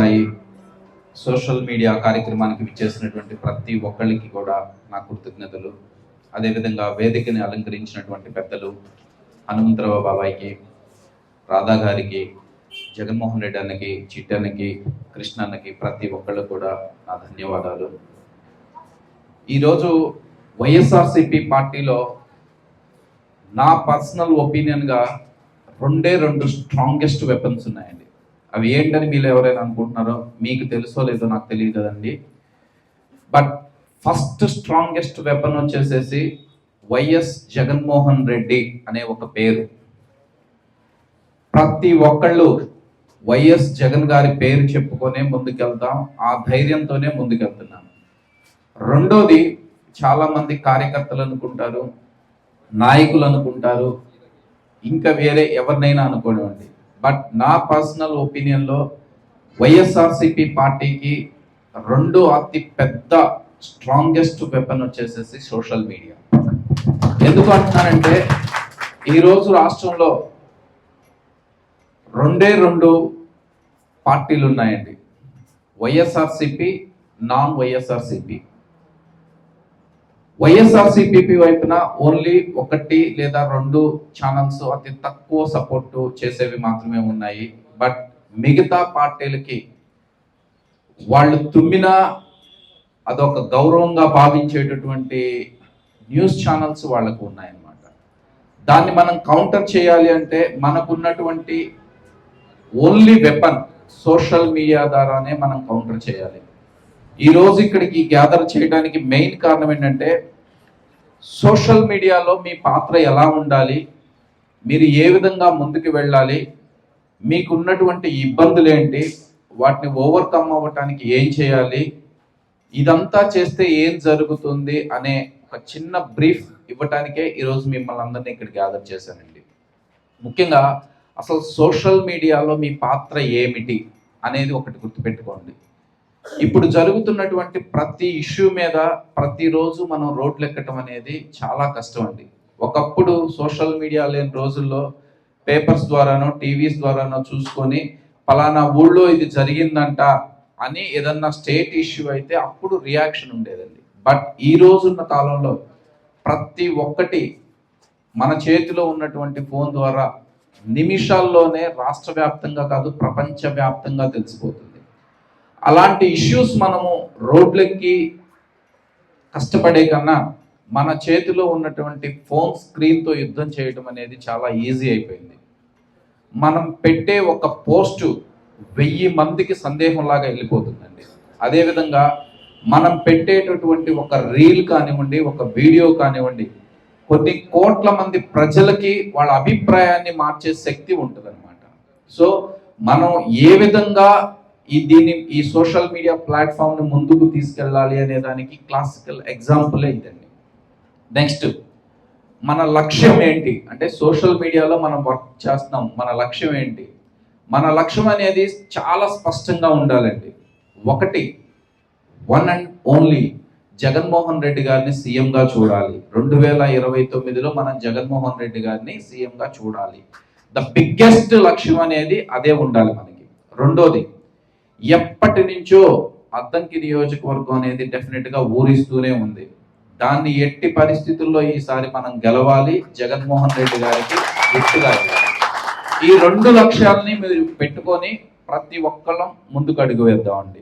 మరి social media కార్యక్రమానికి విచ్చేసినటువంటి ప్రతి ఒక్కరికి కూడా నా కృతజ్ఞతలు. అదేవిధంగా వేదికని అలంకరించినటువంటి పెద్దలు హనుమంతరావు బాబాయికి, రాధా గారికి, జగన్మోహన్ రెడ్డి అన్నకి, చిట్టన్నకి, కృష్ణ అన్నకి ప్రతి ఒక్కళ్ళు కూడా నా ధన్యవాదాలు. ఈరోజు వైఎస్ఆర్సిపి పార్టీలో నా పర్సనల్ ఒపీనియన్గా రెండు స్ట్రాంగెస్ట్ వెపన్స్ ఉన్నాయండి. అవి ఏంటని మీరు ఎవరైనా అనుకుంటున్నారో, మీకు తెలుసో లేదో నాకు తెలియదు కదండి. బట్ ఫస్ట్ స్ట్రాంగెస్ట్ వెపన్ వచ్చేసేసి వైఎస్ జగన్మోహన్ రెడ్డి అనే ఒక పేరు. ప్రతి ఒక్కళ్ళు వైఎస్ జగన్ గారి పేరు చెప్పుకొనే ముందుకెళ్తాం, ఆ ధైర్యంతోనే ముందుకెళ్తున్నాం. రెండోది, చాలా మంది కార్యకర్తలు అనుకుంటారు, నాయకులు అనుకుంటారు, ఇంకా వేరే ఎవరినైనా అనుకోనివ్వండి. బట్ నా పర్సనల్ ఒపీనియన్లో వైఎస్ఆర్సిపి పార్టీకి రెండు అతి పెద్ద స్ట్రాంగెస్ట్ వెపన్ వచ్చేసేసి సోషల్ మీడియా. ఎందుకు అంటున్నానంటే, ఈరోజు రాష్ట్రంలో రెండు పార్టీలు ఉన్నాయండి, వైఎస్ఆర్సిపి, నాన్ వైఎస్ఆర్సిపి. వైఎస్ఆర్సిపి వైపున ఓన్లీ 1 లేదా 2 ఛానల్స్ అతి తక్కువ సపోర్ట్ చేసేవి మాత్రమే ఉన్నాయి. బట్ మిగతా పార్టీలకి వాళ్ళు తుమ్మినా అదొక గౌరవంగా భావించేటటువంటి న్యూస్ ఛానల్స్ వాళ్ళకు ఉన్నాయన్నమాట. దాన్ని మనం కౌంటర్ చేయాలి అంటే మనకున్నటువంటి ఓన్లీ వెపన్ సోషల్ మీడియా ద్వారానే మనం కౌంటర్ చేయాలి. ఈరోజు ఇక్కడికి గ్యాదర్ చేయడానికి మెయిన్ కారణం ఏంటంటే, సోషల్ మీడియాలో మీ పాత్ర ఎలా ఉండాలి, మీరు ఏ విధంగా ముందుకు వెళ్ళాలి, మీకున్నటువంటి ఇబ్బందులు ఏంటి, వాటిని ఓవర్కమ్ అవ్వటానికి ఏం చేయాలి, ఇదంతా చేస్తే ఏం జరుగుతుంది అనే ఒక చిన్న బ్రీఫ్ ఇవ్వటానికే ఈరోజు మిమ్మల్ని అందరినీ ఇక్కడ గ్యాదర్ చేశానండి. ముఖ్యంగా అసలు సోషల్ మీడియాలో మీ పాత్ర ఏమిటి అనేది ఒకటి గుర్తుపెట్టుకోండి. ఇప్పుడు జరుగుతున్నటువంటి ప్రతి ఇష్యూ మీద ప్రతిరోజు మనం రోడ్లు ఎక్కటం అనేది చాలా కష్టం అండి. ఒకప్పుడు సోషల్ మీడియా లేని రోజుల్లో పేపర్స్ ద్వారానో టీవీస్ ద్వారానో చూసుకొని పలానా ఊళ్ళో ఇది జరిగిందంట అని ఏదన్నా స్టేట్ ఇష్యూ అయితే అప్పుడు రియాక్షన్ ఉండేదండి. బట్ ఈ రోజున్న కాలంలో ప్రతి ఒక్కటి మన చేతిలో ఉన్నటువంటి ఫోన్ ద్వారా నిమిషాల్లోనే రాష్ట్ర వ్యాప్తంగా కాదు ప్రపంచవ్యాప్తంగా తెలిసిపోతుంది. అలాంటి ఇష్యూస్ మనము రోడ్లెక్కి కష్టపడే కన్నా మన చేతిలో ఉన్నటువంటి ఫోన్ స్క్రీన్తో యుద్ధం చేయడం అనేది చాలా ఈజీ అయిపోయింది. మనం పెట్టే ఒక పోస్టు 1000 మందికి సందేహంలాగా వెళ్ళిపోతుందండి. అదేవిధంగా మనం పెట్టేటటువంటి ఒక రీల్ కానివ్వండి, ఒక వీడియో కానివ్వండి, కొన్ని కోట్ల మంది ప్రజలకి వాళ్ళ అభిప్రాయాన్ని మార్చే శక్తి ఉంటుందన్నమాట. సో మనం ఏ విధంగా ఈ సోషల్ మీడియా ప్లాట్ఫామ్ని ముందుకు తీసుకెళ్ళాలి అనే దానికి క్లాసికల్ ఎగ్జాంపులే ఇదండి. నెక్స్ట్, మన లక్ష్యం ఏంటి అంటే, సోషల్ మీడియాలో మనం వర్క్ చేస్తున్నాం, మన లక్ష్యం ఏంటి? మన లక్ష్యం అనేది చాలా స్పష్టంగా ఉండాలండి. ఒకటి, 1 and only జగన్మోహన్ రెడ్డి గారిని సీఎంగా చూడాలి. 2029లో మనం జగన్మోహన్ రెడ్డి గారిని సీఎంగా చూడాలి. ద బిగ్గెస్ట్ లక్ష్యం అనేది అదే ఉండాలి మనకి. రెండోది, ఎప్పటి నుంచో అద్దంకి నియోజకవర్గం అనేది డెఫినెట్గా ఊరిస్తూనే ఉంది. దాన్ని ఎట్టి పరిస్థితుల్లో ఈసారి మనం గెలవాలి, జగన్మోహన్ రెడ్డి గారికి గుర్తుగా ఇవ్వాలి. ఈ 2 లక్ష్యాలని మీరు పెట్టుకొని ప్రతి ఒక్కళ్ళం ముందుకు అడుగు వేద్దామండి.